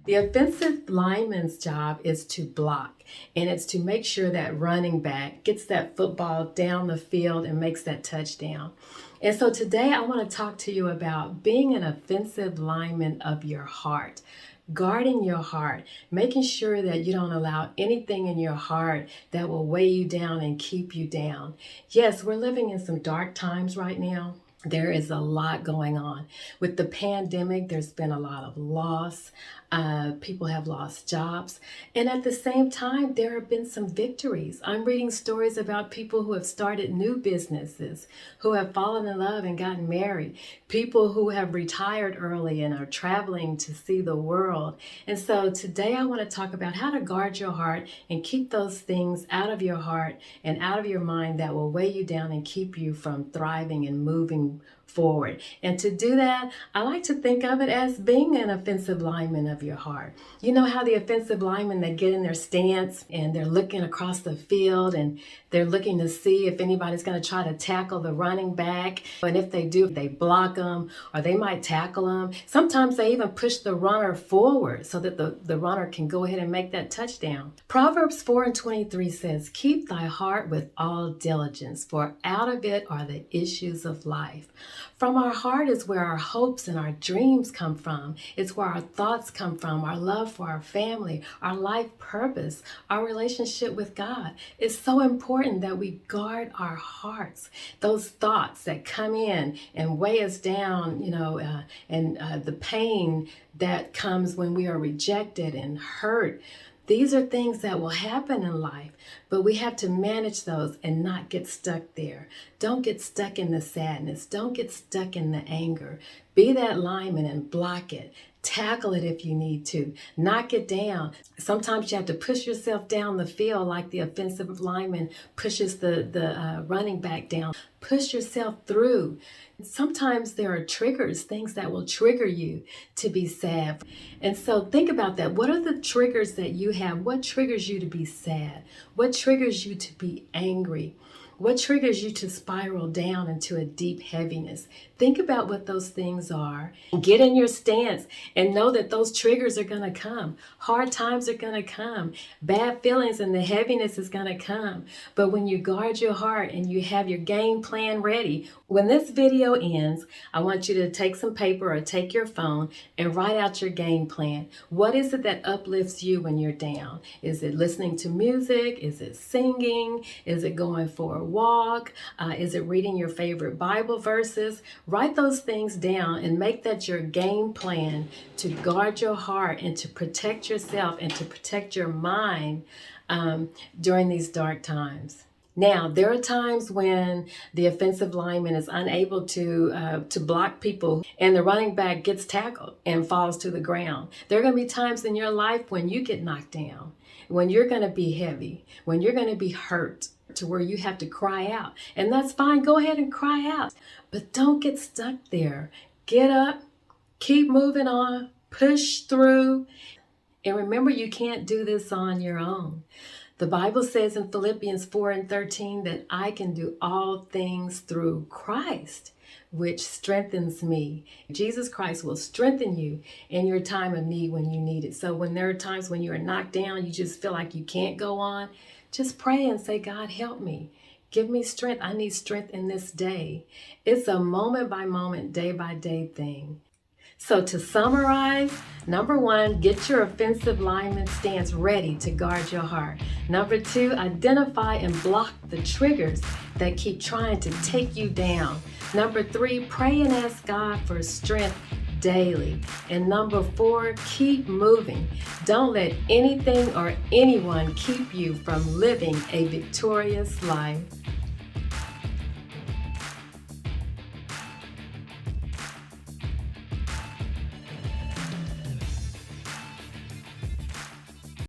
The offensive lineman's job is to block, and it's to make sure that running back gets that football down the field and makes that touchdown. And so today I want to talk to you about being an offensive lineman of your heart. Guarding your heart, making sure that you don't allow anything in your heart that will weigh you down and keep you down. Yes, we're living in some dark times right now. There is a lot going on. With the pandemic, there's been a lot of loss. People have lost jobs. And at the same time, there have been some victories. I'm reading stories about people who have started new businesses, who have fallen in love and gotten married, people who have retired early and are traveling to see the world. And so today I want to talk about how to guard your heart and keep those things out of your heart and out of your mind that will weigh you down and keep you from thriving and moving forward. And to do that, I like to think of it as being an offensive lineman of your heart. You know how the offensive linemen, they get in their stance and they're looking across the field and they're looking to see if anybody's going to try to tackle the running back. And if they do, they block them or they might tackle them. Sometimes they even push the runner forward so that the runner can go ahead and make that touchdown. Proverbs 4:23 says, "Keep thy heart with all diligence, for out of it are the issues of life." From our heart is where our hopes and our dreams come from. It's where our thoughts come from, our love for our family, our life purpose, our relationship with God. It's so important that we guard our hearts. Those thoughts that come in and weigh us down, and the pain that comes when we are rejected and hurt. These are things that will happen in life, but we have to manage those and not get stuck there. Don't get stuck in the sadness. Don't get stuck in the anger. Be that lineman and block it. Tackle it if you need to. Knock it down. Sometimes you have to push yourself down the field like the offensive lineman pushes the running back down. Push yourself through. Sometimes there are triggers, things that will trigger you to be sad. And so think about that. What are the triggers that you have? What triggers you to be sad? What triggers you to be angry? What triggers you to spiral down into a deep heaviness? Think about what those things are. Get in your stance and know that those triggers are going to come. Hard times are going to come. Bad feelings and the heaviness is going to come. But when you guard your heart and you have your game plan ready, when this video ends, I want you to take some paper or take your phone and write out your game plan. What is it that uplifts you when you're down? Is it listening to music? Is it singing? Is it going for a walk? Is it reading your favorite Bible verses? Write those things down and make that your game plan to guard your heart and to protect yourself and to protect your mind during these dark times. Now, there are times when the offensive lineman is unable to block people and the running back gets tackled and falls to the ground. There are going to be times in your life when you get knocked down, when you're going to be heavy, when you're going to be hurt to where you have to cry out. And that's fine. Go ahead and cry out. But don't get stuck there. Get up, keep moving on, push through. And remember, you can't do this on your own. The Bible says in Philippians 4:13 that I can do all things through Christ, which strengthens me. Jesus Christ will strengthen you in your time of need when you need it. So when there are times when you are knocked down, you just feel like you can't go on, just pray and say, God, help me. Give me strength. I need strength in this day. It's a moment by moment, day by day thing. So to summarize, number 1, get your offensive lineman stance ready to guard your heart. Number 2, identify and block the triggers that keep trying to take you down. Number 3, pray and ask God for strength daily. And number 4, keep moving. Don't let anything or anyone keep you from living a victorious life.